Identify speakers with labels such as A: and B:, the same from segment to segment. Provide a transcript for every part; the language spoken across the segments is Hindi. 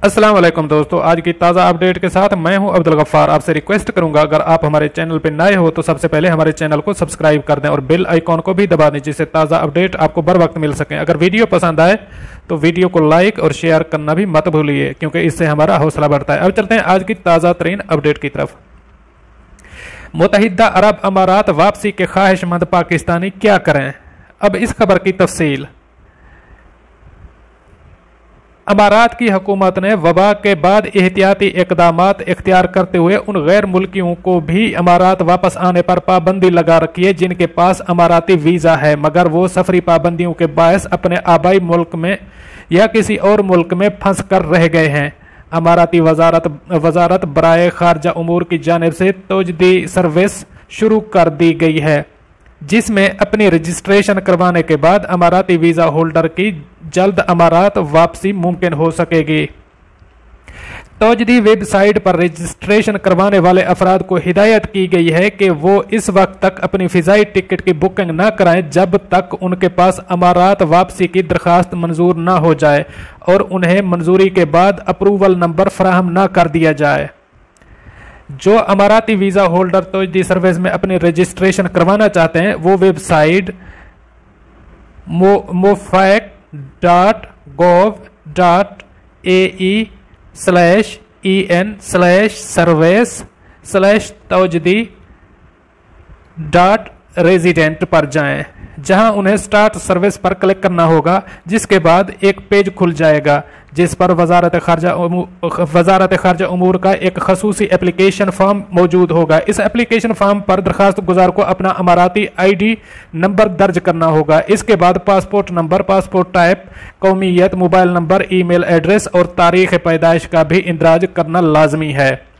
A: अस्सलाम वालेकुम दोस्तों, आज की ताज़ा अपडेट के साथ मैं हूं अब्दुल गफ्फार। आपसे रिक्वेस्ट करूंगा अगर आप हमारे चैनल पर नए हो तो सबसे पहले हमारे चैनल को सब्सक्राइब कर दें और बेल आइकॉन को भी दबा दें जिससे ताज़ा अपडेट आपको बर वक्त मिल सकें। अगर वीडियो पसंद आए तो वीडियो को लाइक और शेयर करना भी मत भूलिए क्योंकि इससे हमारा हौसला बढ़ता है। अब चलते हैं आज की ताज़ा तरीन अपडेट की तरफ। मुत्तहिदा अरब अमारात वापसी के ख्वाहिशमंद पाकिस्तानी क्या करें, अब इस खबर की तफसील। अमारात की हुकूमत ने वबा के बाद एहतियाती इकदामात इख्तियार करते हुए उन गैर मुल्कियों को भी अमारात वापस आने पर पाबंदी लगा रखी है जिनके पास अमाराती वीज़ा है मगर वो सफरी पाबंदियों के बायस अपने आबाई मुल्क में या किसी और मुल्क में फंस कर रह गए हैं। अमाराती वजारत बराए खारजा उमूर की जानिब से तोजदी सर्विस शुरू कर दी गई है जिसमें अपनी रजिस्ट्रेशन करवाने के बाद अमाराती वीज़ा होल्डर की जल्द अमारात वापसी मुमकिन हो सकेगी। तोजदी वेबसाइट पर रजिस्ट्रेशन करवाने वाले अफराद को हिदायत की गई है कि वो इस वक्त तक अपनी फ़िज़ाई टिकट की बुकिंग न कराएं जब तक उनके पास अमारात वापसी की दरख्वास्त मंजूर न हो जाए और उन्हें मंजूरी के बाद अप्रूवल नंबर फराहम न कर दिया जाए। जो अमाराती वीज़ा होल्डर तोजदी सर्विस में अपनी रजिस्ट्रेशन करवाना चाहते हैं वो वेबसाइट mofac.gov.en/service/tojdi.resident पर जाएं जहां उन्हें स्टार्ट सर्विस पर क्लिक करना होगा जिसके बाद एक पेज खुल जाएगा जिस पर वजारत खारजा उमूर का एक खसूसी एप्लीकेशन फॉर्म मौजूद होगा। इस एप्लीकेशन फॉर्म पर दरखास्त गुजार को अपना अमाराती ID नंबर दर्ज करना होगा। इसके बाद पासपोर्ट नंबर, पासपोर्ट टाइप, कौमियत, मोबाइल नंबर, ईमेल एड्रेस और तारीख पैदाइश का भी इंदराज करना लाजमी है।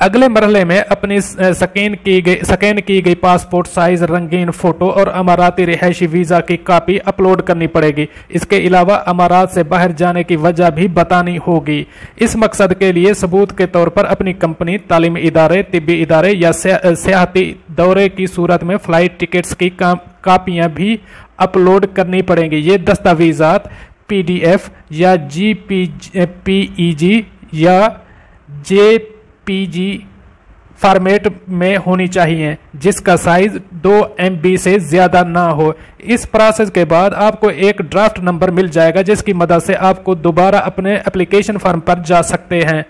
A: अगले मरहले में अपनी स्कैन की गई पासपोर्ट साइज रंगीन फोटो और अमाराती रिहायशी वीज़ा की कॉपी अपलोड करनी पड़ेगी। इसके अलावा अमारात से बाहर जाने की वजह भी बतानी होगी। इस मकसद के लिए सबूत के तौर पर अपनी कंपनी, तालीमी इदारे, तिब्बी इदारे या सियाहती दौरे की सूरत में फ़्लाइट टिकट्स की कापियाँ भी अपलोड करनी पड़ेंगी। ये दस्तावेज़ात PDF या JPEG या JPG फॉर्मेट में होनी चाहिए जिसका साइज 2 MB से ज्यादा ना हो। इस प्रोसेस के बाद आपको एक ड्राफ्ट नंबर मिल जाएगा जिसकी मदद से आपको दोबारा अपने एप्लीकेशन फॉर्म पर जा सकते हैं।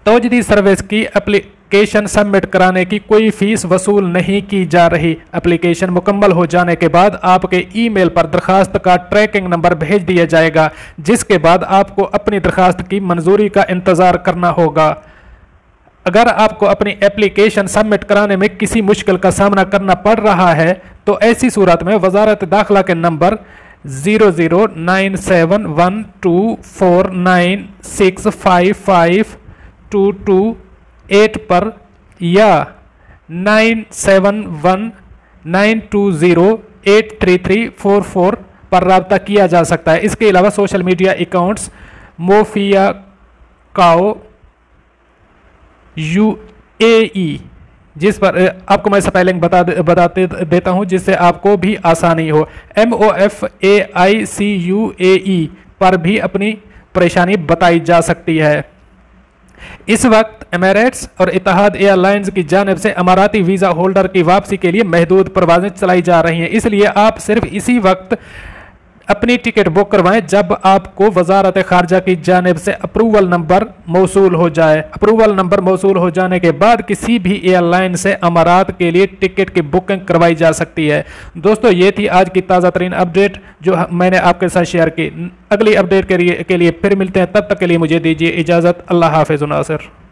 A: तोजदी सर्विस की एप्लीकेशन सबमिट कराने की कोई फीस वसूल नहीं की जा रही। एप्लीकेशन मुकम्मल हो जाने के बाद आपके ईमेल पर दरखास्त का ट्रैकिंग नंबर भेज दिया जाएगा जिसके बाद आपको अपनी दरखास्त की मंजूरी का इंतजार करना होगा। अगर आपको अपनी एप्लीकेशन सबमिट कराने में किसी मुश्किल का सामना करना पड़ रहा है तो ऐसी सूरत में वजारत दाखिला के नंबर 00971249655228 पर या 9719208334 पर राब्ता किया जा सकता है। इसके अलावा सोशल मीडिया अकाउंट्स मोफियाकाओ UAE जिस पर आपको मैं स्पेलिंग बता देता हूं जिससे आपको भी आसानी हो, MOFAICUAE पर भी अपनी परेशानी बताई जा सकती है। इस वक्त एमिरेट्स और इत्तेहाद एयरलाइंस की जानिब से अमाराती वीज़ा होल्डर की वापसी के लिए महदूद परवाजें चलाई जा रही हैं, इसलिए आप सिर्फ इसी वक्त अपनी टिकट बुक करवाएं जब आपको वजारत खारजा की जानिब से अप्रूवल नंबर मौसूल हो जाए। अप्रूवल नंबर मौसूल हो जाने के बाद किसी भी एयरलाइन से अमारात के लिए टिकट की बुकिंग करवाई जा सकती है। दोस्तों, ये थी आज की ताज़ा तरीन अपडेट जो मैंने आपके साथ शेयर की। अगली अपडेट के लिए फिर मिलते हैं, तब तक के लिए मुझे दीजिए इजाज़त। अल्लाह हाफ़िज़ नासिर।